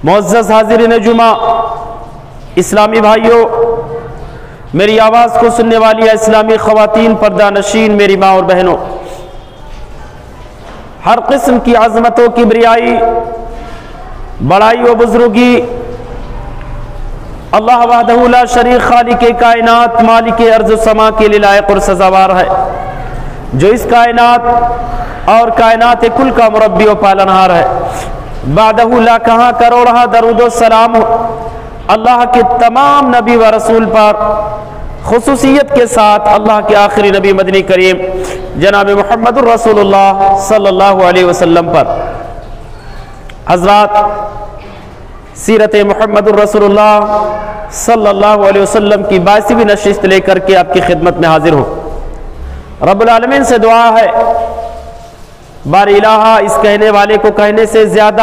معزز حاضرین جمعہ، اسلامی بھائیوں، میری آواز کو سننے والی اسلامی خواتین، پردہ نشین، میری ماں اور بہنوں، ہر قسم کی عظمت و کبریائی، بڑائی و بزرگی اللہ وحدہ لا شریک خالق کائنات، مالک ارض و سما کے لیے لائق اور سزاوار ہے، جو اس کائنات اور کائنات کل کا مربی و پالنہار ہے۔ بعدہ لا کہاں کروڑہ درود و سلام ہو اللہ کے تمام نبی و رسول پر، خصوصیت کے ساتھ اللہ کے آخری نبی مدنی کریم جناب محمد الرسول اللہ صلی اللہ علیہ وسلم پر۔ حضرات، سیرت محمد الرسول اللہ صلی اللہ علیہ وسلم کی 22ویں نشست لے کر کے آپ کی خدمت میں حاضر ہوں۔ رب العالمین سے دعا ہے باری الہ اس کہنے والے کو کہنے سے زیادہ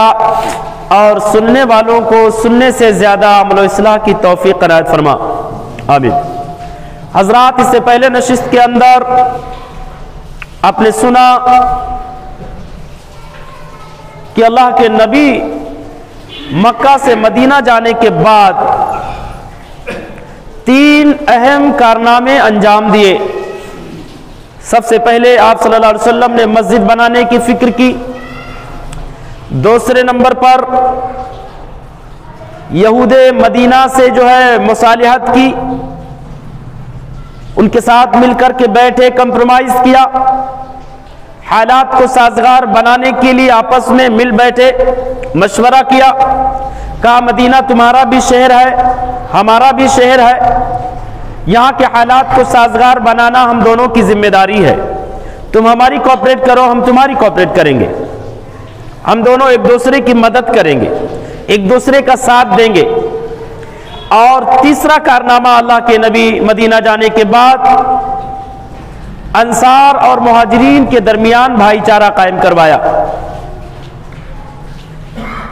اور سننے والوں کو سننے سے زیادہ عمل و اصلاح کی توفیق عنایت فرما، آمین۔ حضرات، اس سے پہلے نشست کے اندر آپ نے سنا کہ اللہ کے نبی مکہ سے مدینہ جانے کے بعد 3 اہم کارنامے انجام دیے۔ سب سے پہلے آپ صلی اللہ علیہ وسلم نے مسجد بنانے کی فکر کی۔ دوسرے نمبر پر یہود مدینہ سے مصالحت کی، ان کے ساتھ مل کر کے بیٹھے، کمپرومائز کیا، حالات کو سازگار بنانے کے لیے آپس میں مل بیٹھے، مشورہ کیا، کہا مدینہ تمہارا بھی شہر ہے، ہمارا بھی شہر ہے، یہاں کے حالات کو سازگار بنانا ہم دونوں کی ذمہ داری ہے، تم ہماری کوآپریٹ کرو، ہم تمہاری کوآپریٹ کریں گے، ہم دونوں ایک دوسرے کی مدد کریں گے، ایک دوسرے کا ساتھ دیں گے۔ اور تیسرا کارنامہ، اللہ کے نبی مدینہ جانے کے بعد انصار اور مہاجرین کے درمیان بھائی چارہ قائم کروایا۔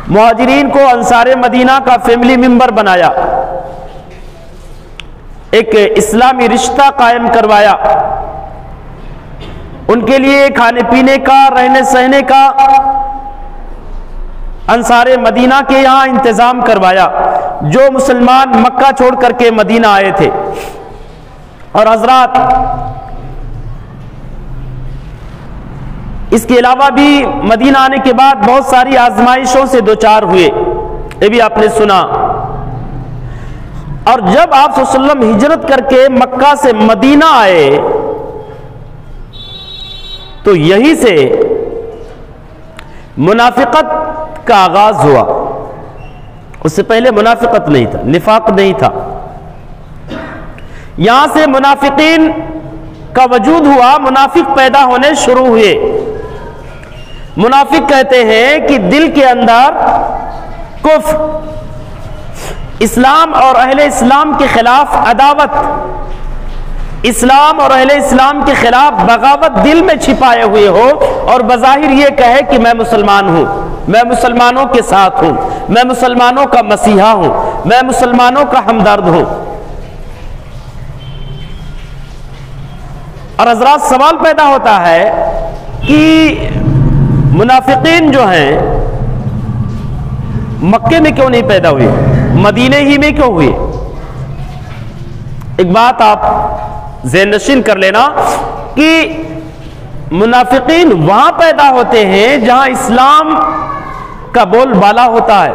مہاجرین کو انصار مدینہ کا فیملی ممبر بنایا، ایک اسلامی رشتہ قائم کروایا، ان کے لیے کھانے پینے کا، رہنے سہنے کا انصار مدینہ کے یہاں انتظام کروایا، جو مسلمان مکہ چھوڑ کر کے مدینہ آئے تھے۔ اور حضرات، اس کے علاوہ بھی مدینہ آنے کے بعد بہت ساری آزمائشوں سے دوچار ہوئے، یہ بھی آپ نے سنا۔ اور جب آپ صلی اللہ علیہ وسلم ہجرت کر کے مکہ سے مدینہ آئے تو یہی سے منافقت کا آغاز ہوا۔ اس سے پہلے منافقت نہیں تھا، نفاق نہیں تھا، یہاں سے منافقین کا وجود ہوا، منافق پیدا ہونے شروع ہوئے۔ منافق کہتے ہیں کہ دل کے اندر کفر، اسلام اور اہل اسلام کے خلاف عداوت، اسلام اور اہل اسلام کے خلاف بغاوت دل میں چھپائے ہوئے ہو، اور بظاہر یہ کہے کہ میں مسلمان ہوں، میں مسلمانوں کے ساتھ ہوں، میں مسلمانوں کا مسیحا ہوں، میں مسلمانوں کا ہمدرد ہوں۔ اور حضرات، سوال پیدا ہوتا ہے کہ منافقین جو ہیں مکے میں کیوں نہیں پیدا ہوئے، مدینے ہی میں کیوں ہوئے؟ ایک بات آپ ذہن نشین کر لینا کہ منافقین وہاں پیدا ہوتے ہیں جہاں اسلام کا بول بالا ہوتا ہے،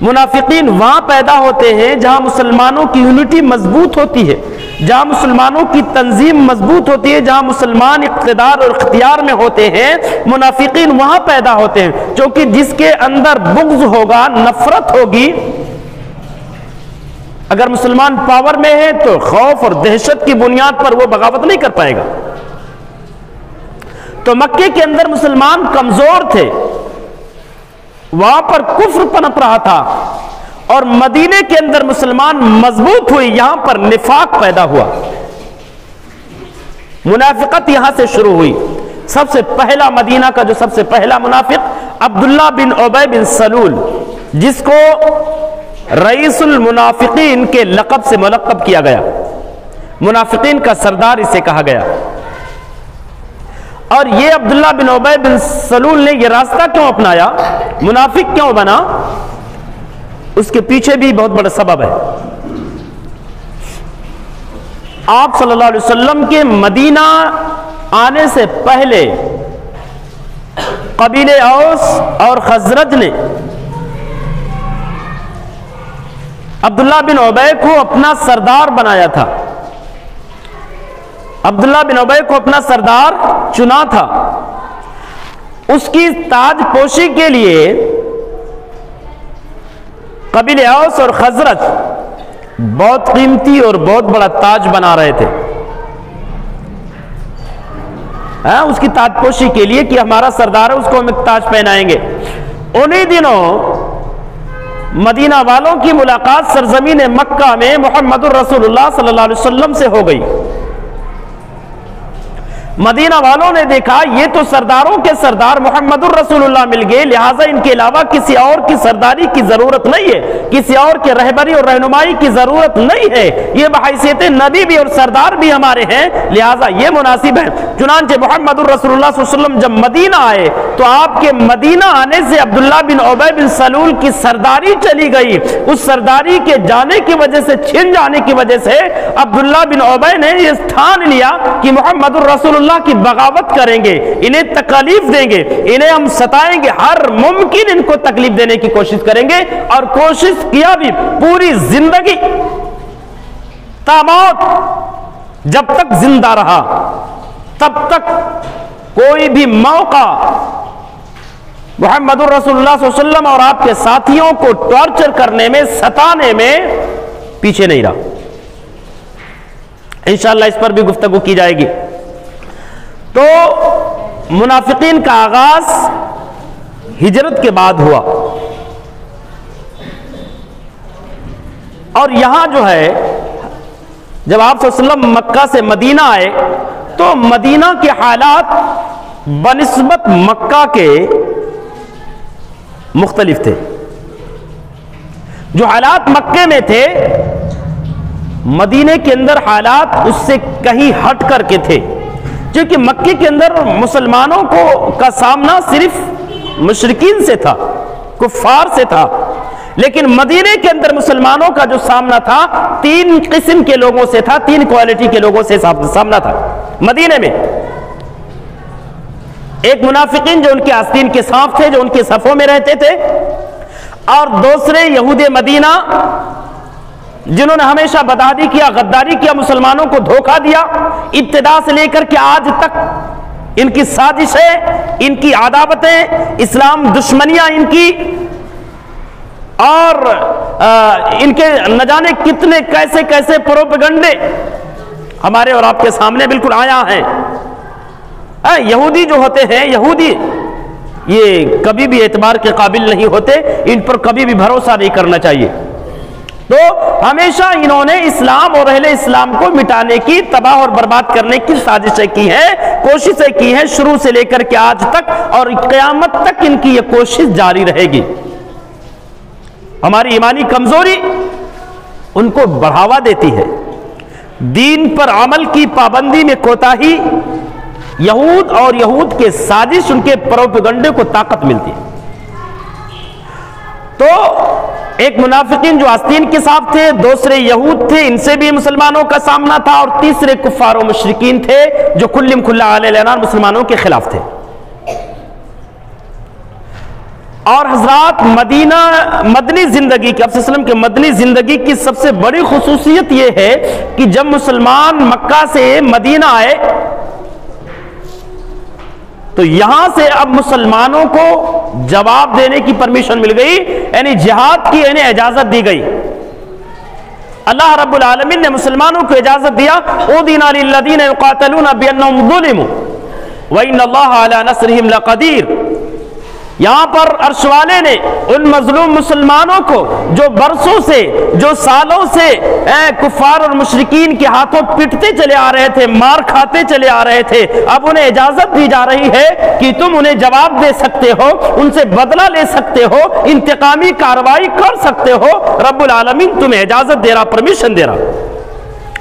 منافقین وہاں پیدا ہوتے ہیں جہاں مسلمانوں کی یونٹی مضبوط ہوتی ہے، جہاں مسلمانوں کی تنظیم مضبوط ہوتی ہے، جہاں مسلمان اقتدار اور اختیار میں ہوتے ہیں، منافقین وہاں پیدا ہوتے ہیں، کیونکہ جس کے اندر بغض ہوگا، نفرت ہوگی، اگر مسلمان پاور میں ہے تو خوف اور دہشت کی بنیاد پر وہ بغاوت نہیں کر پائے گا۔ تو مکے کے اندر مسلمان کمزور تھے، وہاں پر کفر پنپ رہا تھا، اور مدینے کے اندر مسلمان مضبوط ہوئے، یہاں پر نفاق پیدا ہوا، منافقت یہاں سے شروع ہوئی۔ سب سے پہلا مدینہ کا جو سب سے پہلا منافق عبداللہ بن ابی بن سلول، جس کو رئیس المنافقین کے لقب سے ملقب کیا گیا، منافقین کا سردار اسے کہا گیا۔ اور یہ عبداللہ بن ابی بن سلول نے یہ راستہ کیوں اپنایا، منافق کیوں بنا؟ اس کے پیچھے بھی بہت بڑا سبب ہے۔ آپ صلی اللہ علیہ وسلم کے مدینہ آنے سے پہلے قبیلے اوس اور خزرج نے عبداللہ بن ابی کو اپنا سردار بنایا تھا، عبداللہ بن ابی کو اپنا سردار چنا تھا۔ اس کی تاج پوشی کے لیے قبیلے اوس اور خزرج بہت قیمتی اور بہت بڑا تاج بنا رہے تھے، اس کی تاج پوشی کے لیے کہ ہمارا سردار ہے، اس کو ہم ایک تاج پہنائیں گے۔ انہی دنوں مدینہ والوں کی ملاقات سرزمین مکہ میں محمد الرسول اللہ صلی اللہ علیہ وسلم سے ہو گئی۔ مدینہ والوں نے دیکھا یہ تو سرداروں کے سردار محمد الرسول اللہ مل گئے، لہٰذا ان کے علاوہ کسی اور کی سرداری کی ضرورت نہیں ہے، کسی اور کے رہبری اور رہنمائی کی ضرورت نہیں ہے، یہ بحیثیت نبی بھی اور سردار بھی ہمارے ہیں، لہٰذا یہ مناسب ہے۔ چنانچہ محمد الرسول اللہ صلی اللہ علیہ وسلم جب مدینہ آئے تو آپ کے مدینہ آنے سے عبداللہ بن ابی بن سلول کی سرداری چلی گئی۔ اس سرداری کے جانے کی وجہ سے، چھن جانے کی وجہ سے عبداللہ بن ابی نے یہ ٹھان لیا کہ محمد الرسول اللہ کی بغاوت کریں گے، انہیں تکلیف دیں گے، انہیں ہم ستائیں گے، ہر ممکن ان کو تکلیف دینے کی کوشش کریں گے، اور کوشش کیا بھی پوری زندگی تا موت، جب تک زندہ رہا تب تک کوئی بھی موقع محمد الرسول اللہ صلی اللہ علیہ وسلم اور آپ کے ساتھیوں کو ٹارچر کرنے میں، ستانے میں پیچھے نہیں رہا۔ انشاءاللہ اس پر بھی گفتگو کی جائے گی۔ تو منافقین کا آغاز ہجرت کے بعد ہوا، اور یہاں جو ہے جب آپ صلی اللہ علیہ وسلم مکہ سے مدینہ آئے تو مدینہ کے حالات بنسبت مکہ کے مختلف تھے۔ جو حالات مکے میں تھے مدینے کے اندر حالات اس سے کہیں ہٹ کر کے تھے، کیونکہ مکے کے اندر مسلمانوں کا سامنا صرف مشرکین سے تھا، کفار سے تھا، لیکن مدینے کے اندر مسلمانوں کا جو سامنا تھا تین قسم کے لوگوں سے تھا، تین کوالٹی کے لوگوں سے سامنا تھا مدینے میں۔ ایک منافقین جو ان کے آستین کے صاف تھے، جو ان کے صفوں میں رہتے تھے، اور دوسرے یہود مدینہ جنہوں نے ہمیشہ بدعہدی کیا، غداری کیا، مسلمانوں کو دھوکہ دیا، ابتدا سے لے کر کے آج تک ان کی سازشیں، ان کی عداوتیں، اسلام دشمنیاں ان کی، اور ان کے نہ جانے کتنے کیسے کیسے پروپیگنڈے ہمارے اور آپ کے سامنے بالکل آیا ہیں۔ یہودی جو ہوتے ہیں، یہودی یہ کبھی بھی اعتبار کے قابل نہیں ہوتے، ان پر کبھی بھی بھروسہ نہیں کرنا چاہیے۔ تو ہمیشہ انہوں نے اسلام اور اہل اسلام کو مٹانے کی، تباہ اور برباد کرنے کی سازشیں کی ہیں، کوششیں کی ہیں، شروع سے لے کر کے آج تک، اور قیامت تک ان کی یہ کوشش جاری رہے گی۔ ہماری ایمانی کمزوری ان کو بڑھاوا دیتی ہے، دین پر عمل کی پابندی میں کوتاہی، یہود اور یہود کے سازش، ان کے پروپیگنڈے کو طاقت ملتی ہے۔ تو ایک منافقین جو آستین کے صاف تھے، دوسرے یہود تھے، ان سے بھی مسلمانوں کا سامنا تھا، اور تیسرے کفار و مشرکین تھے جو کلم کھلا علیہ الاعنان مسلمانوں کے خلاف تھے۔ اور حضرات مدنی زندگی کی، آپ صلی اللہ علیہ وسلم کے مدنی زندگی کی سب سے بڑی خصوصیت یہ ہے کہ جب مسلمان مکہ سے مدینہ آئے تو یہاں سے اب مسلمانوں کو جواب دینے کی پرمیشن مل گئی، یعنی جہاد کی انہیں اجازت دی گئی۔ اللہ رب العالمین نے مسلمانوں کو اجازت دیا، اُذِنَ لِلَّذِينَ يُقَاتَلُونَ بِأَنَّهُمْ ظُلِمُوا وَإِنَّ اللَّهَ عَلَى نَصْرِهِمْ لَقَدِيرٌ۔ یہاں پر عرش والے نے ان مظلوم مسلمانوں کو جو برسوں سے، جو سالوں سے کفار اور مشرکین کے ہاتھوں پٹتے چلے آ رہے تھے، مار کھاتے چلے آ رہے تھے، اب انہیں اجازت دی جا رہی ہے کہ تم انہیں جواب دے سکتے ہو، ان سے بدلہ لے سکتے ہو، انتقامی کارروائی کر سکتے ہو۔ رب العالمین تمہیں اجازت دے رہا، پرمیشن دے رہا۔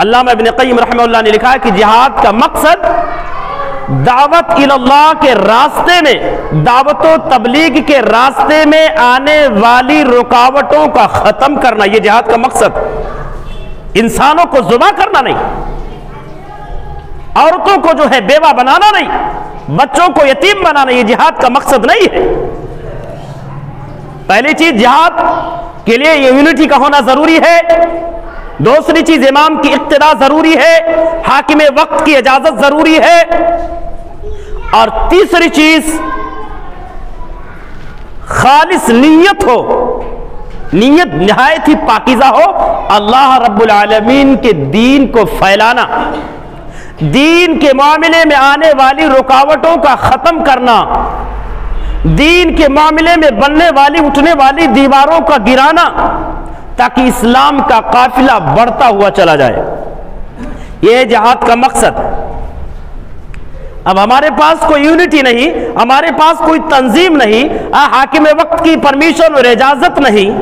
علامہ ابن قیم رحمہ اللہ نے لکھا ہے کہ جہاد کا مقصد دعوت اللہ کے راستے میں، دعوت و تبلیغ کے راستے میں آنے والی رکاوٹوں کا ختم کرنا، یہ جہاد کا مقصد۔ انسانوں کو ذبح کرنا نہیں، عورتوں کو جو ہے بیوہ بنانا نہیں، بچوں کو یتیم بنانا، یہ جہاد کا مقصد نہیں ہے۔ پہلی چیز جہاد کے لیے یونٹی کا ہونا ضروری ہے، دوسری چیز امام کی اقتداء ضروری ہے، حاکم وقت کی اجازت ضروری ہے، اور تیسری چیز خالص نیت ہو، نیت نہایت ہی پاکیزہ ہو، اللہ رب العالمین کے دین کو پھیلانا، دین کے معاملے میں آنے والی رکاوٹوں کا ختم کرنا، دین کے معاملے میں بننے والی اٹھنے والی دیواروں کا گرانا، تاکہ اسلام کا قافلہ بڑھتا ہوا چلا جائے، یہ ہے جہاد کا مقصد۔ اب ہمارے پاس کوئی یونٹی نہیں، ہمارے پاس کوئی تنظیم نہیں، حاکم وقت کی پرمیشن اور اجازت نہیں،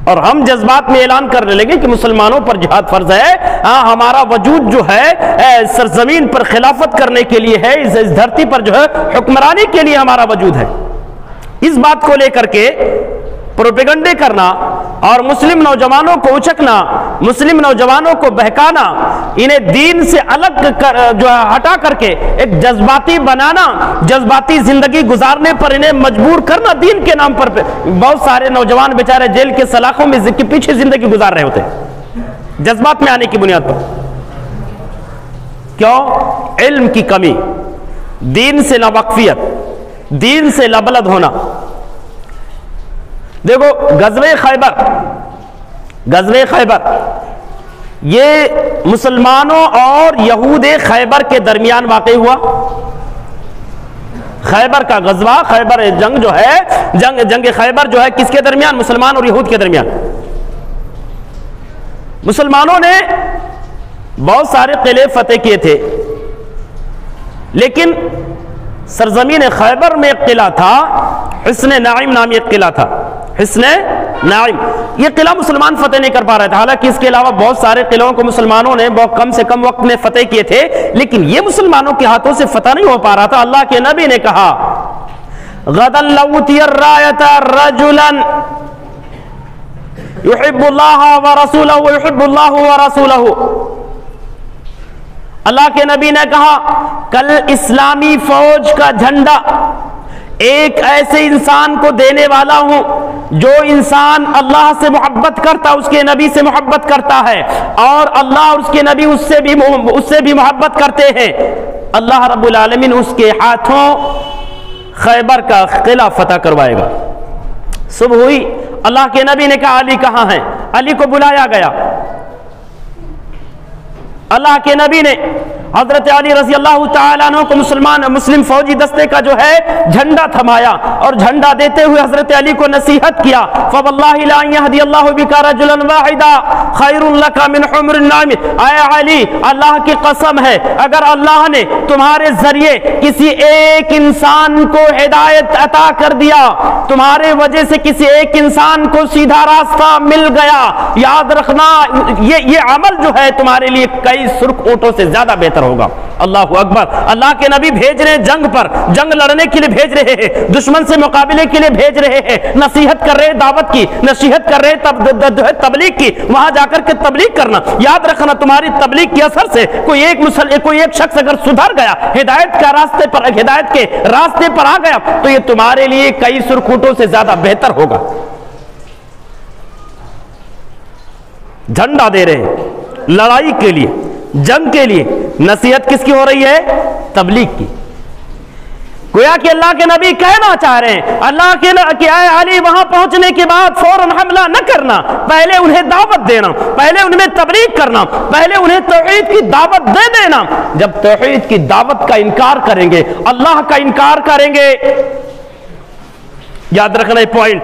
اور ہم جذبات میں اعلان کرنے لگے کہ مسلمانوں پر جہاد فرض ہے، ہمارا وجود جو ہے سرزمین پر خلافت کرنے کے لیے ہے، اس دھرتی پر جو ہے حکمرانی کے لیے ہمارا وجود ہے، اس بات کو لے کر کے پروپیگنڈے کرنا اور مسلم نوجوانوں کو اچکنا، مسلم نوجوانوں کو بہکانا، انہیں دین سے الگ جو ہٹا کر کے ایک جذباتی بنانا، جذباتی زندگی گزارنے پر انہیں مجبور کرنا دین کے نام پر۔ بہت سارے نوجوان بیچارے جیل کے سلاخوں میں پیچھے زندگی گزار رہے ہوتے ہیں جذبات میں آنے کی بنیاد پر۔ کیوں؟ علم کی کمی، دین سے ناواقفیت، دین سے لابلد ہونا۔ دیکھو غزوہ خیبر یہ مسلمانوں اور یہود خیبر کے درمیان واقع ہوا۔ خیبر کا غزوہ، خیبر جنگ جو ہے، جنگ خیبر جو ہے کس کے درمیان؟ مسلمان اور یہود کے درمیان۔ مسلمانوں نے بہت سارے قلعے فتح کیے تھے، لیکن سرزمین خیبر میں ایک قلعہ تھا، حصن نعیم نامی ایک قلعہ تھا، حصن نعیم۔ یہ قلعہ مسلمان فتح نہیں کر پا رہے تھے، حالانکہ اس کے علاوہ بہت سارے قلعوں کو مسلمانوں نے بہت کم سے کم وقت میں فتح کیے تھے، لیکن یہ مسلمانوں کے ہاتھوں سے فتح نہیں ہو پا رہا تھا۔ اللہ کے نبی نے کہا غدا لوتی الرایۃ رجلا یحب اللہ ورسولہ ویحب اللہ ورسولہ۔ اللہ کے نبی نے کہا کل اسلامی فوج کا جھنڈا ایک ایسے انسان کو دینے والا ہوں جو انسان اللہ سے محبت کرتا، اس کے نبی سے محبت کرتا ہے، اور اللہ اور اس کے نبی اس سے بھی محبت کرتے ہیں۔ اللہ رب العالمین اس کے ہاتھوں خیبر کا قلعہ فتح کروائے گا۔ صبح ہوئی، اللہ کے نبی نے کہا علی کہاں ہیں؟ علی کو بلایا گیا۔ اللہ کے نبی نے حضرت علی رضی اللہ تعالیٰ عنہ کو مسلم فوجی دستے کا جو ہے جھنڈا تھمایا، اور جھنڈا دیتے ہوئے حضرت علی کو نصیحت کیا فواللہ لا یہدی اللہ بک رجلا واحدا خیر لک من حمر النعم۔ اے علی، اللہ کی قسم ہے اگر اللہ نے تمہارے ذریعے کسی ایک انسان کو ہدایت عطا کر دیا، تمہارے وجہ سے کسی ایک انسان کو سیدھا راستہ مل گیا، یاد رکھنا یہ عمل جو ہے تمہارے لیے کئی سرخ اونٹوں سے زیادہ بہتر ہوگا۔ اللہ اکبر۔ اللہ کے نبی بھیج رہے ہیں جنگ پر، جنگ لڑنے کے لیے بھیج رہے ہیں، دشمن سے مقابلے کے لیے بھیج رہے ہیں، نصیحت کر رہے دعوت کی، نصیحت کر رہے تبلیغ کی، وہاں جا کر کے تبلیغ کرنا۔ یاد رکھنا تمہاری تبلیغ کے اثر سے کوئی ایک شخص اگر سدھر گیا، ہدایت کے راستے پر آ گیا، تو یہ تمہارے لیے کئی سرخ اونٹوں سے زیادہ بہتر ہوگا۔ جھنڈا دے رہے ہیں لڑائی کے لیے، جنگ کے لیے، نصیحت کس کی ہو رہی ہے؟ تبلیغ کی۔ گویا کہ اللہ کے نبی کہنا چاہ رہے ہیں اللہ کہ اے علی وہاں پہنچنے کے بعد فوراً حملہ نہ کرنا، پہلے انہیں دعوت دینا، پہلے ان میں تبلیغ کرنا، پہلے انہیں توحید کی دعوت دے دینا۔ جب توحید کی دعوت کا انکار کریں گے، اللہ کا انکار کریں گے، یاد رکھنا یہ پوائنٹ،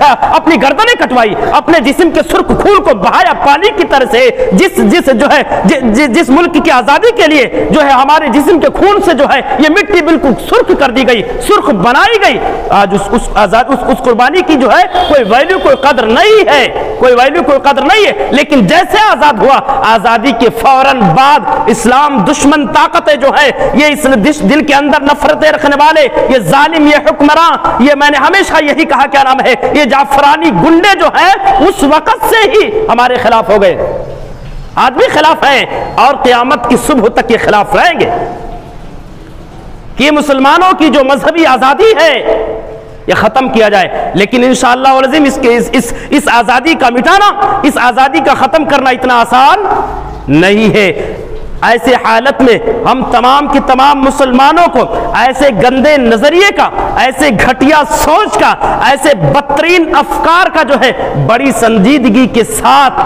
اپنی گردنیں کٹوائی، اپنے جسم کے سرخ خون کو بہایا پانی کی طرح سے، جس ملک کی آزادی کے لیے جو ہے ہمارے جسم کے خون سے جو ہے یہ مٹی بالکل سرخ کر دی گئی، سرخ بنائی گئی، آج اس قربانی کی جو ہے کوئی ویلیو کوئی قدر نہیں ہے، کوئی ویلیو کوئی قدر نہیں ہے۔ لیکن جیسے آزاد ہوا، آزادی کے فوراً بعد اسلام دشمن طاقتیں جو ہے، یہ اس دل کے اندر نفرتیں رکھنے والے، یہ ظالم، یہ حکمراں، یہ میں نے ہمیشہ یہی کہا کیا نام ہے، یہ جعفرانی گنڈے جو ہیں اس وقت سے ہی ہمارے خلاف ہو گئے، آج بھی خلاف ہیں اور قیامت کی صبح تک یہ خلاف رہیں گے کہ مسلمانوں کی جو مذہبی آزادی ہے یہ ختم کیا جائے۔ لیکن انشاءاللہ العظیم اس آزادی کا مٹانا، اس آزادی کا ختم کرنا اتنا آسان نہیں ہے۔ ایسے حالت میں ہم تمام کی تمام مسلمانوں کو ایسے گندے نظریے کا، ایسے گھٹیا سوچ کا، ایسے بدترین افکار کا جو ہے بڑی سنجیدگی کے ساتھ،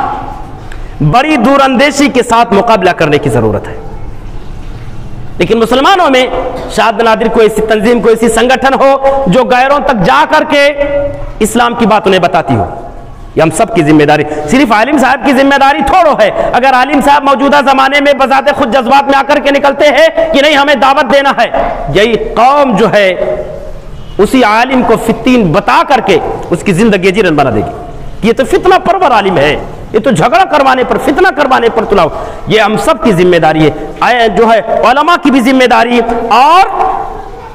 بڑی دور اندیشی کے ساتھ مقابلہ کرنے کی ضرورت ہے۔ لیکن مسلمانوں میں شاید نادر کوئی ایسی تنظیم، کوئی ایسی سنگٹھن ہو جو غیروں تک جا کر کے اسلام کی بات انہیں بتاتی ہو۔ یہ ہم سب کی ذمہ داری، صرف عالم صاحب کی ذمہ داری تھوڑو ہے۔ اگر عالم صاحب موجودہ زمانے میں بذات خود جذبات میں آ کر کے نکلتے ہیں کہ نہیں ہمیں دعوت دینا ہے، یہی قوم جو ہے اسی عالم کو فتین بتا کر کے اس کی زندگی جیرن بنا دے گی۔ یہ تو فتنہ پرور عالم ہے، یہ تو جھگڑا کروانے پر، فتنہ کروانے پر تلاؤ۔ یہ ہم سب کی ذمہ داری ہے، جو ہے علماء کی بھی ذمہ داری اور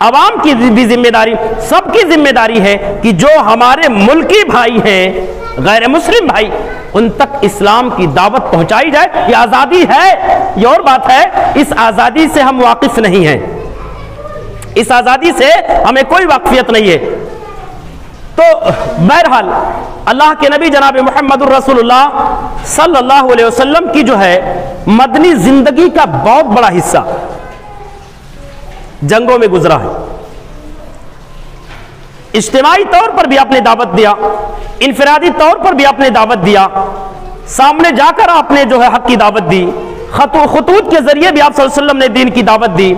عوام کی بھی ذمہ داری، سب کی ذمہ داری ہے کہ جو ہمارے ملکی بھائی ہیں، غیر مسلم بھائی، ان تک اسلام کی دعوت پہنچائی جائے۔ یہ آزادی ہے، یہ اور بات ہے، اس آزادی سے ہم واقف نہیں ہیں، اس آزادی سے ہمیں کوئی واقفیت نہیں ہے۔ تو بہرحال اللہ کے نبی جناب محمد الرسول اللہ صلی اللہ علیہ وسلم کی جو ہے مدنی زندگی کا بہت بڑا حصہ جنگوں میں گزرا ہے۔ اجتماعی طور پر بھی آپ نے دعوت دیا، انفرادی طور پر بھی آپ نے دعوت دیا، سامنے جا کر آپ نے جو ہے حق کی دعوت دی، خطوط کے ذریعے بھی آپ صلی اللہ علیہ وسلم نے دین کی دعوت دی،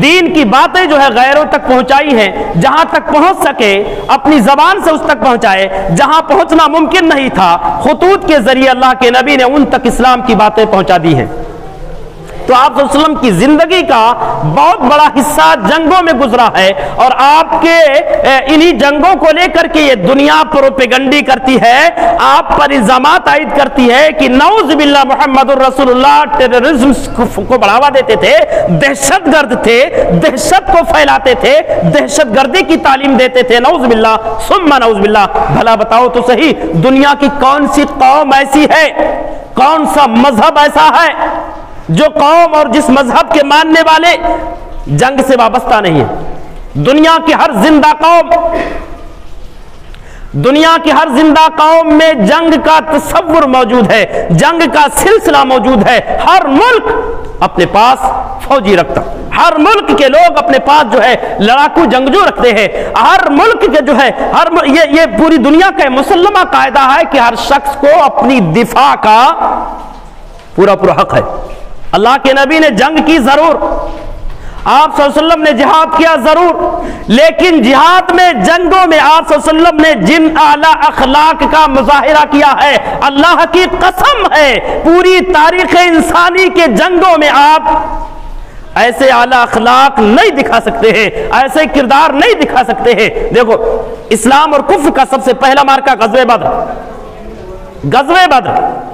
دین کی باتیں جو ہے غیروں تک پہنچائی ہیں، جہاں تک پہنچ سکے اپنی زبان سے اس تک پہنچائے، جہاں پہنچنا ممکن نہیں تھا خطوط کے ذریعے اللہ کے نبی نے ان تک اسلام کی باتیں پہنچا دی ہیں۔ تو آپ صلی اللہ علیہ وسلم کی زندگی کا بہت بڑا حصہ جنگوں میں گزرا ہے، اور آپ کے انہی جنگوں کو لے کر کے یہ دنیا پروپیگنڈی کرتی ہے، آپ پر الزامات عائد کرتی ہے کہ نعوذ باللہ محمد الرسول اللہ ٹیررزم کو بڑھاوا دیتے تھے، دہشت گرد تھے، دہشت کو پھیلاتے تھے، دہشت گردی کی تعلیم دیتے تھے، نعوذ باللہ ثم نعوذ باللہ۔ بھلا بتاؤ تو صحیح، دنیا کی کون سی قوم ایسی ہے، کون سا مذہب ایسا ہے جو قوم اور جس مذہب کے ماننے والے جنگ سے وابستہ نہیں ہے؟ دنیا کی ہر زندہ قوم، دنیا کی ہر زندہ قوم میں جنگ کا تصور موجود ہے، جنگ کا سلسلہ موجود ہے۔ ہر ملک اپنے پاس فوجی رکھتا، ہر ملک کے لوگ اپنے پاس جو ہے لڑاکو جنگجو رکھتے ہیں، ہر ملک کے جو ہے یہ پوری دنیا کا مسلمہ قاعدہ ہے کہ ہر شخص کو اپنی دفاع کا پورا حق ہے۔ اللہ کے نبی نے جنگ کی ضرور، آپ صلی اللہ علیہ وسلم نے جہاد کیا ضرور، لیکن جہاد میں، جنگوں میں آپ صلی اللہ علیہ وسلم نے جن اعلیٰ اخلاق کا مظاہرہ کیا ہے، اللہ کی قسم ہے پوری تاریخ انسانی کے جنگوں میں آپ ایسے اعلیٰ اخلاق نہیں دکھا سکتے ہیں، ایسے کردار نہیں دکھا سکتے ہیں۔ دیکھو اسلام اور کفر کا سب سے پہلا مارکہ غزوہ بدر، غزوہ بدر۔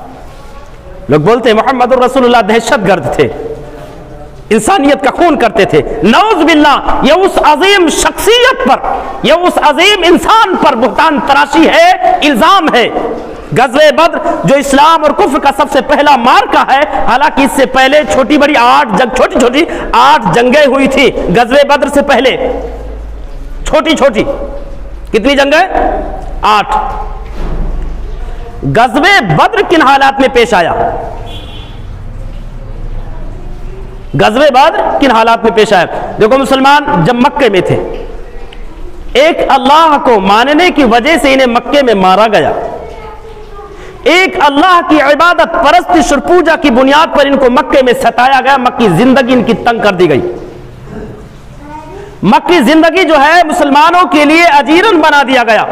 لوگ بولتے ہیں محمد الرسول اللہ دہشت گرد تھے، انسانیت کا خون کرتے تھے، نعوذ باللہ۔ یہ اس عظیم شخصیت پر، یہ اس عظیم انسان پر بہتان تراشی ہے، الزام ہے۔ غزوہ بدر جو اسلام اور کفر کا سب سے پہلا مارکہ ہے، حالانکہ اس سے پہلے چھوٹی بڑی چھوٹی 8 جنگیں ہوئی تھی غزوہ بدر سے پہلے، چھوٹی چھوٹی کتنی جنگیں؟ 8۔ غزوہ بدر کن حالات میں پیش آیا؟ غزوہ بدر کن حالات میں پیش آیا؟ دیکھو مسلمان جب مکے میں تھے، ایک اللہ کو ماننے کی وجہ سے انہیں مکے میں مارا گیا، ایک اللہ کی عبادت پرستی شرپوجا کی بنیاد پر ان کو مکے میں ستایا گیا، مکی زندگی ان کی تنگ کر دی گئی، مکی زندگی جو ہے مسلمانوں کے لیے اجیرن بنا دیا گیا۔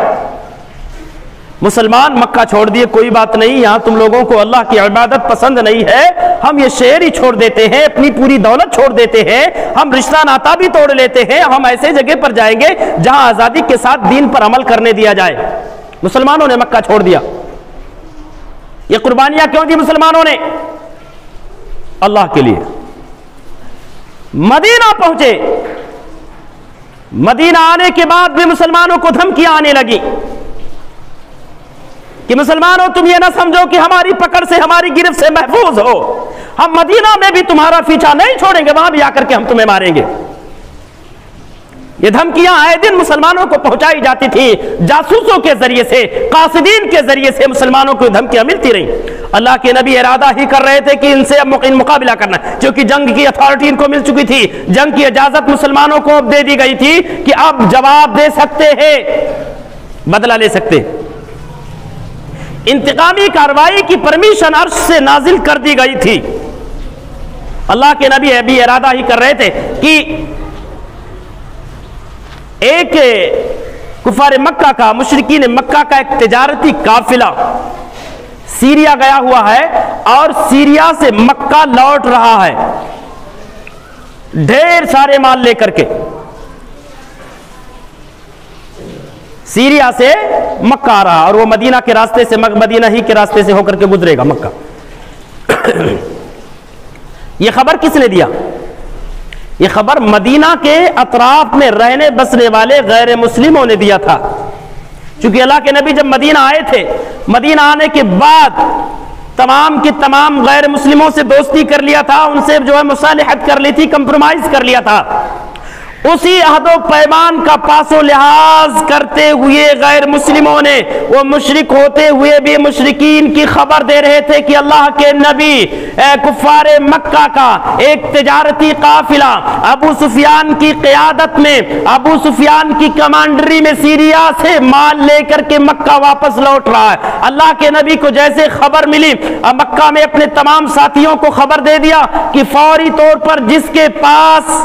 مسلمان مکہ چھوڑ دیے، کوئی بات نہیں، یہاں تم لوگوں کو اللہ کی عبادت پسند نہیں ہے، ہم یہ شہر ہی چھوڑ دیتے ہیں، اپنی پوری دولت چھوڑ دیتے ہیں، ہم رشتہ ناتا بھی توڑ لیتے ہیں، ہم ایسے جگہ پر جائیں گے جہاں آزادی کے ساتھ دین پر عمل کرنے دیا جائے۔ مسلمانوں نے مکہ چھوڑ دیا۔ یہ قربانیاں کیوں دی مسلمانوں نے؟ اللہ کے لیے۔ مدینہ پہنچے، مدینہ آنے کے بعد بھی مسلمانوں کو دھمکیاں آنے لگی کہ مسلمانوں تم یہ نہ سمجھو کہ ہماری پکڑ سے، ہماری گرفت سے محفوظ ہو، ہم مدینہ میں بھی تمہارا پیچھا نہیں چھوڑیں گے، وہاں بھی آ کر کے ہم تمہیں ماریں گے۔ یہ دھمکیاں آئے دن مسلمانوں کو پہنچائی جاتی تھی، جاسوسوں کے ذریعے سے، قاصدین کے ذریعے سے مسلمانوں کو دھمکیاں ملتی رہیں۔ اللہ کے نبی ارادہ ہی کر رہے تھے کہ ان سے اب مقابلہ کرنا، کیونکہ جنگ کی اتھارٹی ان کو مل چکی تھی، جنگ کی اجازت مسلمانوں کو اب دے دی گئی تھی کہ اب جواب دے سکتے ہیں، بدلہ لے سکتے۔ انتقامی کارروائی کی پرمیشن عرش سے نازل کر دی گئی تھی۔ اللہ کے نبی ابھی ارادہ ہی کر رہے تھے کہ ایک کفار مکہ کا، مشرکین مکہ کا ایک تجارتی قافلہ سیریا گیا ہوا ہے اور سیریا سے مکہ لوٹ رہا ہے، ڈھیر سارے مال لے کر کے سیریا سے مکہ آ رہا، اور وہ مدینہ کے راستے سے، مدینہ ہی کے راستے سے ہو کر کے گزرے گا مکہ۔ یہ خبر کس نے دیا؟ یہ خبر مدینہ کے اطراف میں رہنے بسنے والے غیر مسلموں نے دیا تھا، چونکہ اللہ کے نبی جب مدینہ آئے تھے، مدینہ آنے کے بعد تمام کی تمام غیر مسلموں سے دوستی کر لیا تھا، ان سے جو ہے مصالحت کر لی تھی، کمپرومائز کر لیا تھا۔ اسی عہد و پیمان کا پاس و لحاظ کرتے ہوئے غیر مسلموں نے، وہ مشرک ہوتے ہوئے بھی مشرکین کی خبر دے رہے تھے کہ اللہ کے نبی کفار مکہ کا ایک تجارتی قافلہ ابو سفیان کی قیادت میں، ابو سفیان کی کمانڈری میں سیریا سے مال لے کر کے مکہ واپس لوٹ رہا ہے۔ اللہ کے نبی کو جیسے خبر ملی، مکہ میں اپنے تمام ساتھیوں کو خبر دے دیا کہ فوری طور پر جس کے پاس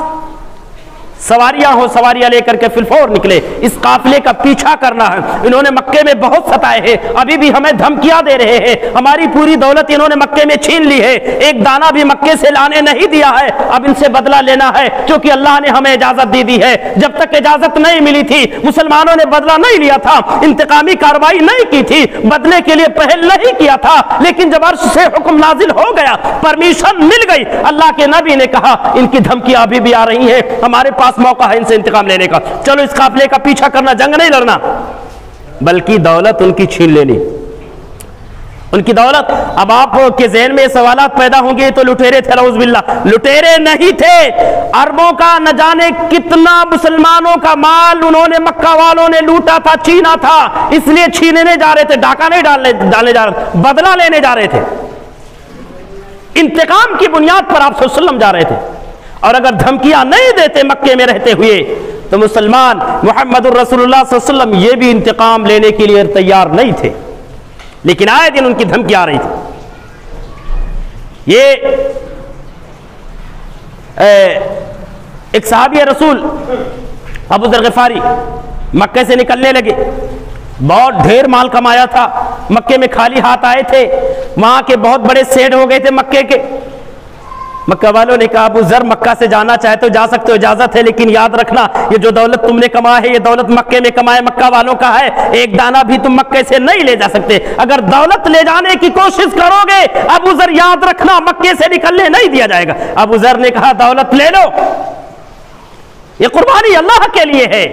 سواریاں ہو، سواریاں لے کر کے فی الفور نکلے، اس قافلے کا پیچھا کرنا ہے۔ انہوں نے مکے میں بہت ستائے ہیں، ابھی بھی ہمیں دھمکیاں دے رہے ہیں، ہماری پوری دولت انہوں نے مکے میں چھین لی ہے، ایک دانہ بھی مکے سے لانے نہیں دیا ہے، اب ان سے بدلہ لینا ہے، کیونکہ اللہ نے ہمیں اجازت دی دی ہے۔ جب تک اجازت نہیں ملی تھی مسلمانوں نے بدلہ نہیں لیا تھا، انتقامی کارروائی نہیں کی تھی، بدلے کے لیے پہل نہیں کیا تھا، لیکن جب عرش سے حکم نازل ہو گیا، پرمیشن مل گئی، اللہ کے نبی نے کہا ان کی دھمکیاں ابھی بھی آ رہی ہیں، ہمارے پاس موقع ہے ان سے انتقام لینے کا، چلو اس قافلے کا پیچھا کرنا، جنگ نہیں لڑنا، بلکہ دولت ان کی چھین لینی، ان کی دولت۔ اب آپ کے ذہن میں یہ سوالات پیدا ہوں گے، تو لٹیرے تھے، نعوذ باللہ، لٹیرے نہیں تھے، عربوں کا نہ جانے کتنا مسلمانوں کا مال انہوں نے مکہ والوں نے لوٹا تھا، چھینا تھا، اس لیے چھیننے جا رہے تھے، ڈاکہ نہیں ڈالنے جا رہے تھے، بدلہ لینے جا رہے تھے، انتقام کی بنیاد پر آپ صلی اللہ علیہ وسلم جا رہے تھے۔ اور اگر دھمکیاں نہیں دیتے مکے میں رہتے ہوئے تو مسلمان محمد الرسول اللہ صلی اللہ علیہ وسلم یہ بھی انتقام لینے کے لیے تیار نہیں تھے، لیکن آئے دن ان کی دھمکی آ رہی تھی۔ یہ ایک صحابی رسول ابو ذر غفاری مکے سے نکلنے لگے، بہت ڈھیر مال کمایا تھا، مکے میں خالی ہاتھ آئے تھے، وہاں کے بہت بڑے سیٹ ہو گئے تھے مکے کے۔ مکہ والوں نے کہا ابو ذر مکہ سے جانا چاہتے ہو جا سکتے ہو، اجازت ہے، لیکن یاد رکھنا یہ جو دولت تم نے کمایا ہے یہ دولت مکے میں کمائے مکہ والوں کا ہے، ایک دانہ بھی تم مکے سے نہیں لے جا سکتے، اگر دولت لے جانے کی کوشش کرو گے ابو ذر یاد رکھنا مکے سے نکلنے نہیں دیا جائے گا۔ ابو ذر نے کہا دولت لے لو، یہ قربانی اللہ کے لیے ہے۔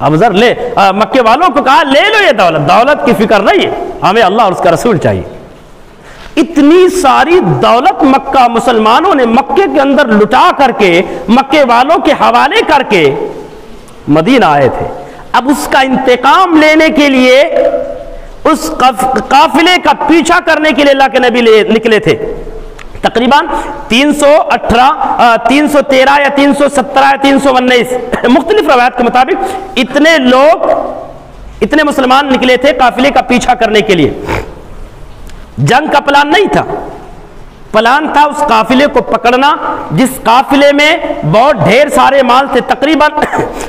ابو ذر مکے والوں کو کہا لے لو یہ دولت، دولت کی فکر نہیں ہے، ہمیں اللہ اور اس کا رسول چاہیے۔ اتنی ساری دولت مکہ مسلمانوں نے مکے کے اندر لٹا کر کے مکے والوں کے حوالے کر کے مدینہ آئے تھے، اب اس کا انتقام لینے کے لیے اس قافلے کا پیچھا کرنے کے لیے اللہ کے نبی نکلے تھے۔ تقریباً 313 یا 317 یا 319 مختلف روایات کے مطابق اتنے مسلمان نکلے تھے قافلے کا پیچھا کرنے کے لیے۔ جنگ کا پلان نہیں تھا، پلان تھا اس قافلے کو پکڑنا جس قافلے میں بہت ڈھیر سارے مال تھے، تقریباً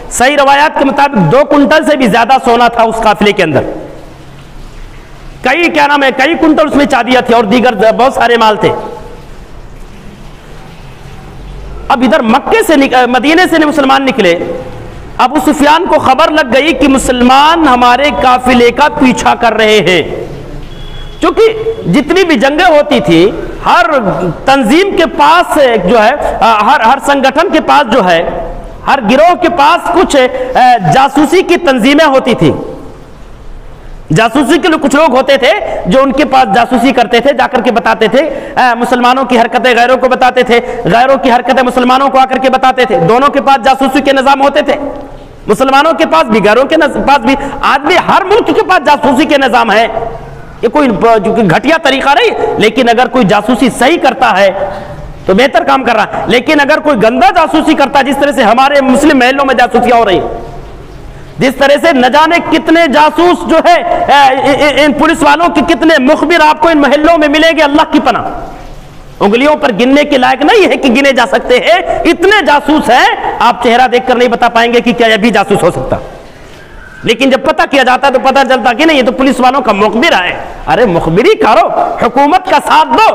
صحیح روایات کے مطابق 2 کنٹل سے بھی زیادہ سونا تھا اس قافلے کے اندر، کئی کنٹل اس میں چادیاں تھی اور دیگر بہت سارے مال تھے۔ اب ادھر مکے سے مدینے سے مسلمان نکلے، ابو سفیان کو خبر لگ گئی کہ مسلمان ہمارے قافلے کا پیچھا کر رہے ہیں، چونکہ جتنی بھی جنگیں ہوتی تھی ہر تنظیم کے پاس جو ہے، ہر سنگٹھن کے پاس جو ہے، ہر گروہ کے پاس کچھ جاسوسی کی تنظیمیں ہوتی تھی، جاسوسی کے کچھ لوگ ہوتے تھے جو ان کے پاس جاسوسی کرتے تھے، جا کر کے بتاتے تھے، مسلمانوں کی حرکتیں غیروں کو بتاتے تھے، غیروں کی حرکتیں مسلمانوں کو آ کر کے بتاتے تھے، دونوں کے پاس جاسوسی کے نظام ہوتے تھے، مسلمانوں کے پاس بھی غیروں کے پاس بھی، آج بھی ہر ملک کے پاس جاسوسی کے نظام ہے، یہ کوئی گھٹیا طریقہ نہیں، لیکن اگر کوئی جاسوسی صحیح کرتا ہے تو بہتر کام کر رہا ہے، لیکن اگر کوئی گندا جاسوسی کرتا ہے، جس طرح سے ہمارے مسلم محلوں میں جاسوسیاں ہو رہی ہیں، جس طرح سے نہ جانے کتنے جاسوس جو ہے ان پولیس والوں کی، کتنے مخبر آپ کو ان محلوں میں ملیں گے، اللہ کی پناہ، انگلیوں پر گننے کے لائق نہیں ہے کہ گنے جا سکتے ہیں، اتنے جاسوس ہیں آپ چہرہ دیکھ کر نہیں بتا پائیں گے کہ کیا یہ بھی جاسوس ہو سکتا، لیکن جب پتہ کیا جاتا ہے تو پتہ چلتا کہ نہیں یہ تو پولیس والوں کا مخبر ہے۔ ارے مخبری کرو، حکومت کا ساتھ دو،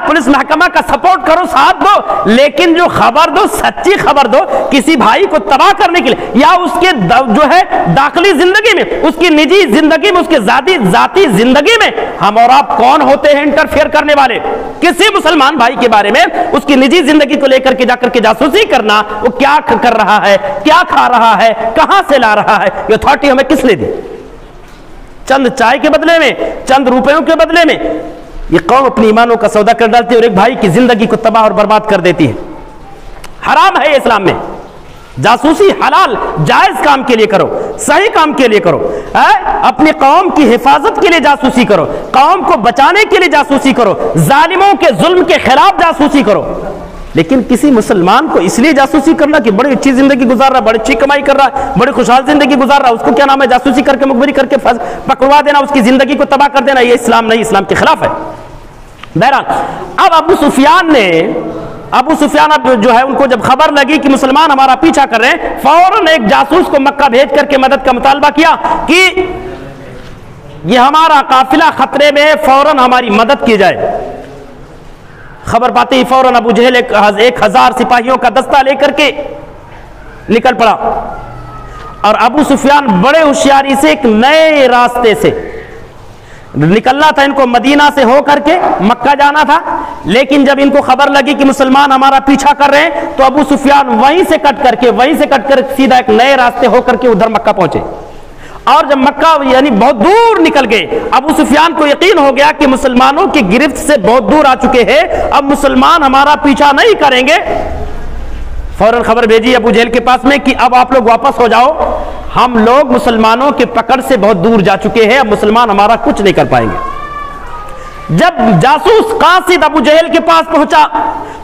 پولیس محکمہ کا سپورٹ کرو، ساتھ دو، لیکن جو خبر دو، سچی خبر دو کسی بھائی کو تباہ کرنے کے لیے، یا اس کے جو ہے داخلی زندگی میں، اس کی نجی زندگی میں، اس کے ذاتی زندگی میں ہم اور آپ کون ہوتے ہیں انٹرفیئر کرنے والے؟ کسی مسلمان بھائی کے بارے میں اس کی نجی زندگی کو لے کر کے جا کر کے جاسوسی کرنا، وہ کیا کر رہا ہے، کیا کھا رہا ہے، کہاں سے لا رہا ہے، یہ اتھارٹی ہمیں کس نے دی؟ چند چائے کے بدلے میں، چند روپیوں کے بدلے میں یہ قوم اپنی ایمانوں کا سودا کر ڈالتی ہے اور ایک بھائی کی زندگی کو تباہ اور برباد کر دیتی ہے۔ حرام ہے اسلام میں جاسوسی، حلال جائز کام کے لیے کرو، صحیح کام کے لیے کرو، اپنی قوم کی حفاظت کے لیے جاسوسی کرو، قوم کو بچانے کے لیے جاسوسی کرو، ظالموں کے ظلم کے خلاف جاسوسی کرو، لیکن کسی مسلمان کو اس لیے جاسوسی کرنا کہ بڑی اچھی زندگی گزار رہا ہے، بڑی اچھی کمائی کر رہا ہے، بڑی خوشحال زندگی گزار رہا ہے، اس کو کیا نام ہے جاسوسی کر کے مخبری کر کے پکڑوا دینا، اس کی زندگی کو تباہ کر دینا، یہ اسلام نہیں، اسلام کے خلاف ہے۔ بہرحال اب ابو سفیان اب جو ہے ان کو جب خبر لگی کہ مسلمان ہمارا پیچھا کر رہے ہیں، فوراً ایک جاسوس کو مکہ بھیج کر کے مدد کا مطالبہ کیا کہ یہ ہمارا قافلہ خطرے میں ہے، فوراً ہماری مدد کی جائے۔ خبر پاتے ہی فوراً ابو جہل 1000 سپاہیوں کا دستہ لے کر کے نکل پڑا، اور ابو سفیان بڑے ہوشیاری سے ایک نئے راستے سے نکلنا تھا، ان کو مدینہ سے ہو کر کے مکہ جانا تھا، لیکن جب ان کو خبر لگی کہ مسلمان ہمارا پیچھا کر رہے ہیں تو ابو سفیان وہیں سے کٹ کر سیدھا ایک نئے راستے ہو کر کے ادھر مکہ پہنچے، اور جب مکہ یعنی بہت دور نکل گئے، ابو سفیان کو یقین ہو گیا کہ مسلمانوں کی گرفت سے بہت دور آ چکے ہیں، اب مسلمان ہمارا پیچھا نہیں کریں گے، فوراً خبر بھیجی ابو جہل کے پاس میں کہ اب آپ لوگ واپس ہو جاؤ، ہم لوگ مسلمانوں کے پکڑ سے بہت دور جا چکے ہیں، اب مسلمان ہمارا کچھ نہیں کر پائیں گے۔ جب جاسوس قاصد ابو جہل کے پاس پہنچا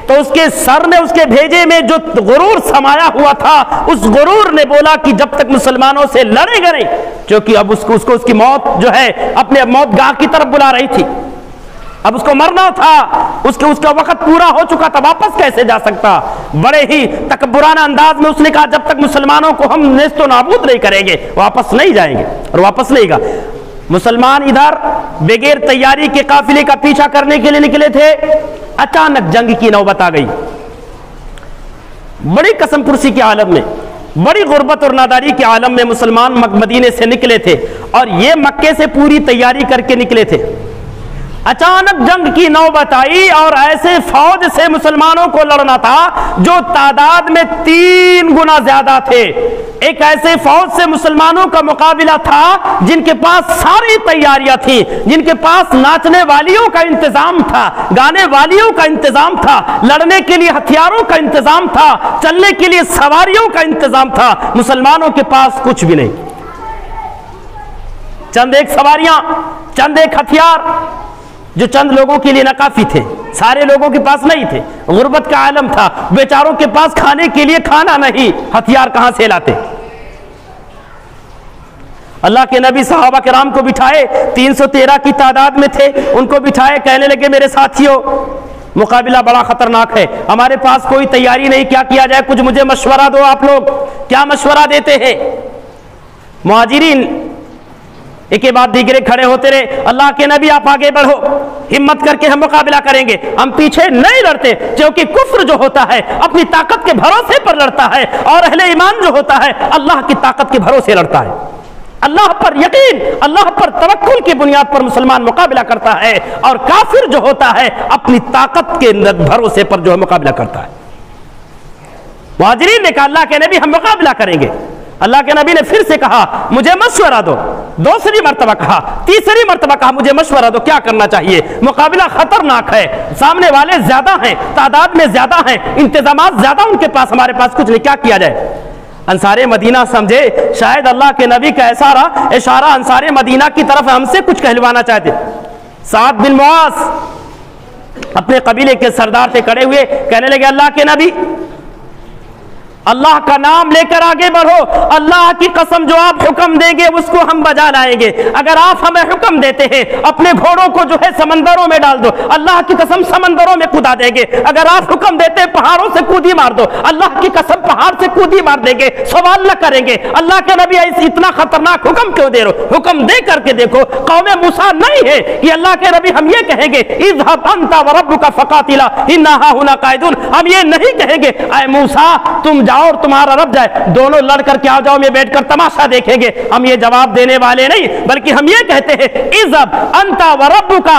تو اس کے سر نے اس کے بھیجے میں جو غرور سمایا ہوا تھا، اس غرور نے بولا کہ جب تک مسلمانوں سے لڑے گا نہیں، کیونکہ اب اس کو اس کی موت جو ہے اپنے موت گاہ کی طرف بلا رہی تھی، اب اس کو مرنا تھا، اس کا وقت پورا ہو چکا تھا، واپس کیسے جا سکتا؟ بڑے ہی تکبرانہ انداز میں اس نے کہا جب تک مسلمانوں کو ہم نیست و نابود نہیں کریں گے واپس نہیں جائیں گے، اور واپس نہیں گا۔ مسلمان ادھر بغیر تیاری کے قافلے کا پیچھا کرنے کے لیے نکلے تھے، اچانک جنگ کی نوبت آ گئی، بڑی قسم پرسی کے عالم میں، بڑی غربت اور ناداری کے عالم میں مسلمان مدینے سے نکلے تھے، اور یہ مکے سے پوری تیاری کر کے نکلے تھے، اچانک جنگ کی نوبت آئی اور ایسے فوج سے مسلمانوں کو لڑنا تھا جو تعداد میں 3 گنا زیادہ تھے، ایک ایسے فوج سے مسلمانوں کا مقابلہ تھا جن کے پاس ساری تیاریاں تھیں، جن کے پاس ناچنے والیوں کا انتظام تھا، گانے والیوں کا انتظام تھا، لڑنے کے لیے ہتھیاروں کا انتظام تھا، چلنے کے لیے سواریوں کا انتظام تھا، مسلمانوں کے پاس کچھ بھی نہیں، چند ایک سواریاں، چند ایک ہتھیار جو چند لوگوں کے لیے ناکافی تھے، سارے لوگوں کے پاس نہیں تھے، غربت کا عالم تھا، بیچاروں کے پاس کھانے کے لیے کھانا نہیں، ہتھیار کہاں سے لاتے؟ اللہ کے نبی صحابہ کرام کو بٹھائے، 313 کی تعداد میں تھے، ان کو بٹھائے، کہنے لگے میرے ساتھیوں مقابلہ بڑا خطرناک ہے، ہمارے پاس کوئی تیاری نہیں، کیا کیا جائے؟ کچھ مجھے مشورہ دو۔ آپ لوگ کیا مشورہ دیتے ہیں؟ مہاجرین ایک کے بعد دیگرے کھڑے ہوتے رہے، اللہ کے نبی آپ آگے بڑھو، ہمت کر کے ہم مقابلہ کریں گے، ہم پیچھے نہیں لڑتے، کیونکہ کفر جو ہوتا ہے اپنی طاقت کے بھروسے پر لڑتا ہے، اور اہل ایمان جو ہوتا ہے اللہ کی طاقت کے بھروسے لڑتا ہے۔ اللہ پر یقین، اللہ پر توکل کی بنیاد پر مسلمان مقابلہ کرتا ہے، اور کافر جو ہوتا ہے اپنی طاقت کے بھروسے پر جو ہے مقابلہ کرتا ہے۔ مہاجرین نے کہا اللہ کے نبی ہم مقابلہ کریں گے۔ اللہ کے نبی نے پھر سے کہا مجھے مشورہ دو، دوسری مرتبہ کہا، تیسری مرتبہ کہا مجھے مشورہ دو، کیا کرنا چاہیے؟ مقابلہ خطرناک ہے، سامنے والے زیادہ ہیں، تعداد میں زیادہ ہیں، انتظامات زیادہ ان کے پاس، ہمارے پاس کچھ نہیں، کیا کیا جائے؟ انصار مدینہ سمجھے شاید اللہ کے نبی کا ایسا اشارہ انصار مدینہ کی طرف ہم سے کچھ کہلوانا چاہتے۔ سعد بن معاذ اپنے قبیلے کے سردار سے کھڑے ہوئے کہنے لگے اللہ کے نبی اللہ کا نام لے کر آگے بڑھو، اللہ کی قسم جو آپ حکم دیں گے اس کو ہم بجا لائیں گے۔ اگر آپ ہمیں حکم دیتے ہیں اپنے گھوڑوں کو جو ہے سمندروں میں ڈال دو، اللہ کی قسم سمندروں میں کدا دیں گے۔ اگر آپ حکم دیتے ہیں پہاڑوں سے کودی مار دو، اللہ کی قسم پہاڑ سے کودی مار دیں گے، سوال نہ کریں گے۔ اللہ کے نبی اتنا خطرناک حکم کیوں دے رہے ہو؟ حکم دے کر کے دیکھو، قوم موسیٰ نہیں ہے کہ اللہ کے نبی ہم یہ کہیں گے اذهب انت وربك فقاتلا انا هاهنا قاعدون، ہم یہ نہیں کہیں گے اے موسیٰ تم جاؤ اور تمہارا رب جائے، دونوں لڑ کر کے آ جاؤ، میں بیٹھ کر تماشا دیکھیں گے۔ ہم یہ جواب دینے والے نہیں، بلکہ ہم یہ کہتے ہیں اذهب انت وربك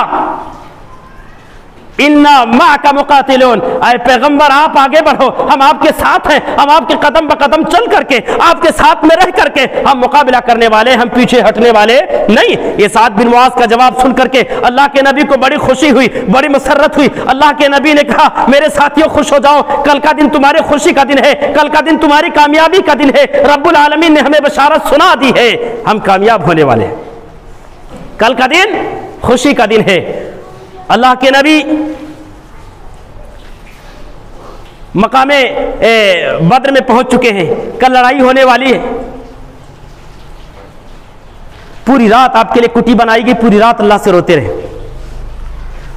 انا معك مقاتلون، اے پیغمبر آپ آگے بڑھو، ہم آپ کے ساتھ ہیں، ہم آپ کے قدم بقدم چل کر کے آپ کے ساتھ میں رہ کر کے ہم مقابلہ کرنے والے، ہم پیچھے ہٹنے والے نہیں۔ یہ سعد بن معاذ کا جواب سن کر کے اللہ کے نبی کو بڑی خوشی ہوئی، بڑی مسرت ہوئی۔ اللہ کے نبی نے کہا میرے ساتھیوں خوش ہو جاؤ، کل کا دن تمہاری خوشی کا دن ہے، کل کا دن تمہاری کامیابی کا دن ہے، رب العالمین نے ہمیں بشارت سنا دی ہے، ہم کامیاب ہونے والے ہیں، کل کا دن خوشی کا دن ہے۔ اللہ کے نبی مقام بدر میں پہنچ چکے ہیں، کل لڑائی ہونے والی ہے، پوری رات آپ کے لیے کٹی بنائی گئی، پوری رات اللہ سے روتے رہے۔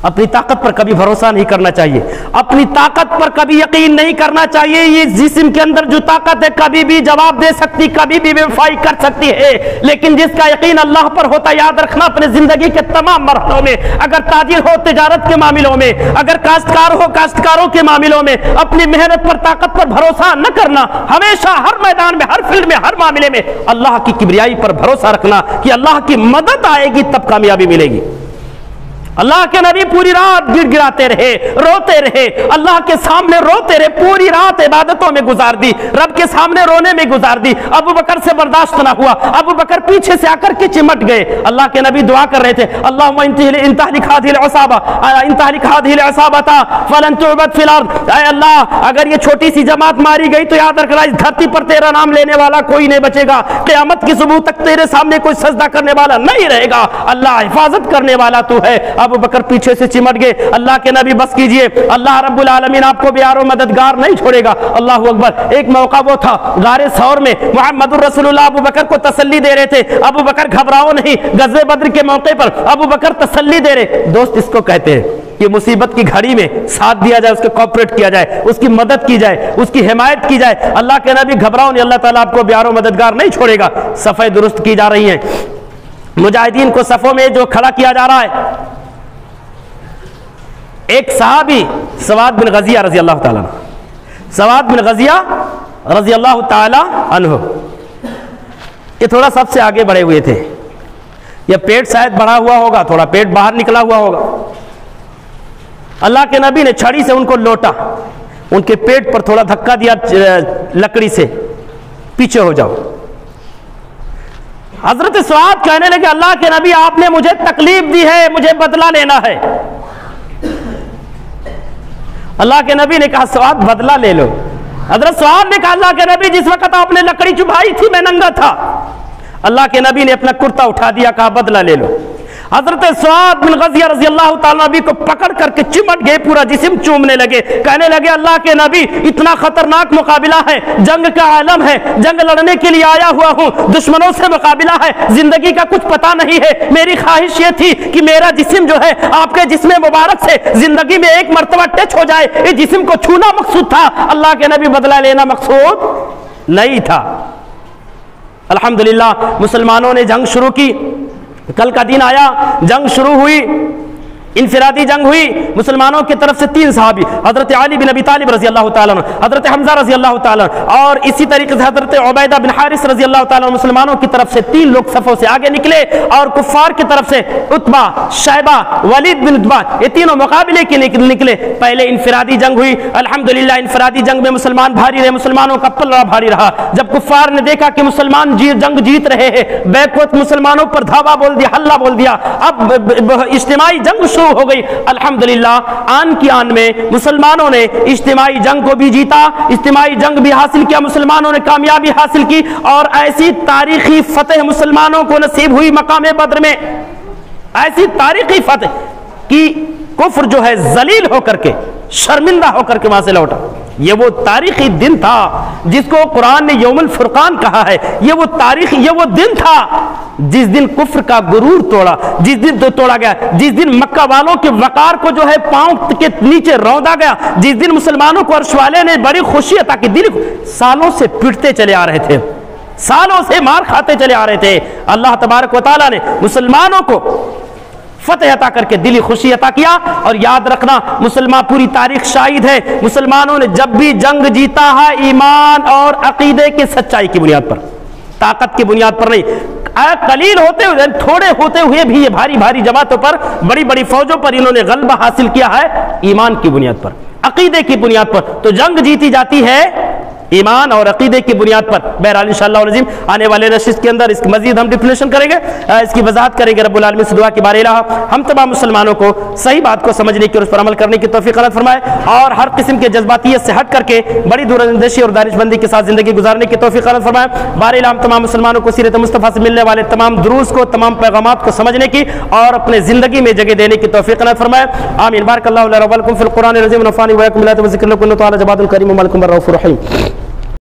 اپنی طاقت پر کبھی بھروسہ نہیں کرنا چاہیے، اپنی طاقت پر کبھی یقین نہیں کرنا چاہیے۔ یہ جسم کے اندر جو طاقت ہے کبھی بھی جواب دے سکتی، کبھی بھی وفائی کر سکتی ہے، لیکن جس کا یقین اللہ پر ہوتا ہے، یاد رکھنا اپنے زندگی کے تمام مرحلوں میں، اگر تاجر ہو تجارت کے معاملوں میں، اگر کاشتکار ہو کاشتکاروں کے معاملوں میں، اپنی محنت پر طاقت پر بھروسہ نہ کرنا، ہمیشہ ہر میدان میں، ہر فیلڈ میں، ہر معاملے میں اللہ کی کبریائی پر بھروسہ رکھنا کہ اللہ کی مدد آئے گی تب کامیابی ملے گی۔ اللہ کے نبی پوری رات گڑ گڑاتے رہے، روتے رہے، اللہ کے سامنے روتے رہے، پوری رات عبادتوں میں گزار دی، رب کے سامنے رونے میں گزار دی۔ ابو بکر سے برداشت نہ ہوا، ابو بکر پیچھے سے آ کر کے چمٹ گئے۔ اللہ کے نبی دعا کر رہے تھے اللہم انتہلک هذه العصابة فلن تعبد في الارض، اے اللہ اگر یہ چھوٹی سی جماعت ماری گئی تو یاد رکھنا اس دھرتی پر تیرا نام لینے والا کوئی نہیں بچے گا، قیامت کی صبح تک تیرے سامنے کوئی سجدہ کرنے والا نہیں رہے گا، اللہ حفاظت کرنے والا تو ہے۔ ابو بکر پیچھے سے چمٹ گئے۔ اللہ کے نبی بس کیجئے، اللہ رب العالمین آپ کو بیار و مددگار نہیں چھوڑے گا۔ اللہ اکبر۔ ایک موقع وہ تھا غار ثور میں محمد الرسول اللہ ابو بکر کو تسلی دے رہے تھے، ابو بکر گھبراؤ نہیں، غزوہ بدر کے موقع پر ابو بکر تسلی دے رہے۔ دوست اس کو کہتے ہیں کہ مصیبت کی گھڑی میں ساتھ دیا جائے، اس کے کوپریٹ کیا جائے، اس کی مدد کی جائے، اس کی حمایت کی جائے۔ اللہ کے نبی گھبراؤ نہیں، اللہ تعالیٰ آپ کو بیار و مددگار نہیں چھوڑے گا۔ صفیں درست کی جا رہی ہیں، مجاہدین کو صفوں میں جو کھڑا کیا جا رہا ہے۔ ایک صحابی سواد بن غزیہ رضی اللہ تعالیٰ عنہ، سواد بن غزیہ رضی اللہ تعالیٰ عنہ، یہ تھوڑا سب سے آگے بڑھے ہوئے تھے، یہ پیٹ شاید بڑھا ہوا ہوگا، تھوڑا پیٹ باہر نکلا ہوا ہوگا۔ اللہ کے نبی نے چھڑی سے ان کو لوٹا، ان کے پیٹ پر تھوڑا دھکا دیا لکڑی سے، پیچھے ہو جاؤ۔ حضرت سعاد کہنے لگے اللہ کے نبی آپ نے مجھے تکلیف دی ہے، مجھے بدلہ لینا ہے۔ اللہ کے نبی نے کہا سعاد بدلہ لے لو۔ حضرت سعاد نے کہا اللہ کے نبی جس وقت آپ نے لکڑی چبھائی تھی میں ننگا تھا۔ اللہ کے نبی نے اپنا کرتا اٹھا دیا، کہا بدلہ لے لو۔ حضرت سعد بن غزیہ رضی اللہ تعالیٰ نبی کو پکڑ کر کے چمٹ گئے، پورا جسم چومنے لگے، کہنے لگے اللہ کے نبی اتنا خطرناک مقابلہ ہے، جنگ کا عالم ہے، جنگ لڑنے کے لیے آیا ہوا ہوں، دشمنوں سے مقابلہ ہے، زندگی کا کچھ پتہ نہیں ہے، میری خواہش یہ تھی کہ میرا جسم جو ہے آپ کے جسم مبارک سے زندگی میں ایک مرتبہ ٹچ ہو جائے، اس جسم کو چھونا مقصود تھا، اللہ کے نبی بدلہ لینا مقصود نہیں تھا۔ الحمدللہ مسلمانوں نے جنگ شروع کی، کل کا دن آیا، جنگ شروع ہوئی، انفرادی جنگ ہوئی، مسلمانوں کی طرف سے 3 صحابی، حضرت علی بن ابی طالب رضی اللہ تعالیٰ عنہ، حضرت حمزہ رضی اللہ تعالیٰ عنہ، اور اسی طریقے سے حضرت عبیدہ بن حارث رضی اللہ تعالیٰ عنہ، مسلمانوں کی طرف سے 3 لوگ صفوں سے آگے نکلے، اور کفار کی طرف سے عتبہ، شیبہ، ولید بن عتبہ، یہ تینوں مقابلے کے نکلے۔ پہلے انفرادی جنگ ہوئی، الحمدللہ انفرادی جنگ میں مسلمان بھاری رہے، مسلمانوں کا پلڑا بھاری رہا۔ جب کفار نے دیکھا کہ مسلمان جنگ جیت رہے ہیں، بیک وقت مسلمانوں پر دھاوا بول دیا، حلہ بول دیا، اب اجتماعی جنگ شروع ہو گئی۔ الحمدللہ آن کی آن میں مسلمانوں نے اجتماعی جنگ کو بھی جیتا، اجتماعی جنگ بھی حاصل کیا، مسلمانوں نے کامیابی حاصل کی، اور ایسی تاریخی فتح مسلمانوں کو نصیب ہوئی مقام بدر میں، ایسی تاریخی فتح کہ کفر جو ہے ذلیل ہو کر کے، شرمندہ ہو کر کے وہاں سے لوٹا۔ یہ وہ تاریخی دن تھا جس کو قرآن نے یوم الفرقان کہا ہے، یہ وہ دن تھا جس دن کفر کا غرور توڑا گیا، جس دن مکہ والوں کے وقار کو جو ہے پاؤں کے نیچے روندا گیا، جس دن مسلمانوں کو عرش والے نے بڑی خوشی عطا کی۔ دل سالوں سے پٹتے چلے آ رہے تھے، سالوں سے مار کھاتے چلے آ رہے تھے، اللہ تبارک و تعالیٰ نے مسلمانوں کو فتح عطا کر کے دلی خوشی عطا کیا۔ اور یاد رکھنا مسلمان پوری تاریخ شاہد ہے، مسلمانوں نے جب بھی جنگ جیتا ہے ایمان اور عقیدے کی سچائی کی بنیاد پر، طاقت کی بنیاد پر نہیں۔ قلیل ہوتے ہوئے، تھوڑے ہوتے ہوئے بھی یہ بھاری بھاری جماعتوں پر، بڑی بڑی فوجوں پر انہوں نے غلبہ حاصل کیا ہے ایمان کی بنیاد پر، عقیدے کی بنیاد پر۔ تو جنگ جیتی جاتی ہے ایمان اور عقیدے کی بنیاد پر۔ بہرحال انشاءاللہ العظیم آنے والے نشست کے اندر اس کی مزید ہم ڈیفینیشن کریں گے، اس کی وضاحت کریں گے۔ رب العالمین سے دعا کی بار الہ ہم تمام مسلمانوں کو صحیح بات کو سمجھنے کی اور اس پر عمل کرنے کی توفیق عطا فرمائے، اور ہر قسم کے جذباتیت سے ہٹ کر کے بڑی دور اندیشی اور دانش مندی کے ساتھ زندگی گزارنے کی توفیق عطا فرمائے۔ بار الہ ہم تمام مسلمانوں کو سیرت مصطفیٰ سے ملنے والے تمام دروس کو، تمام پیغامات کو سمجھنے کی اور اپنے زندگی میں جگہ دینے کی توفیق عطا فرمائے، آمین۔ بارک اللہ لنا و لکم فی القرآن العظیم ونفعني وإياكم بالآيات والذکر الحکیم، انہ تعالی جواد کریم مالک الرؤوف الرحیم۔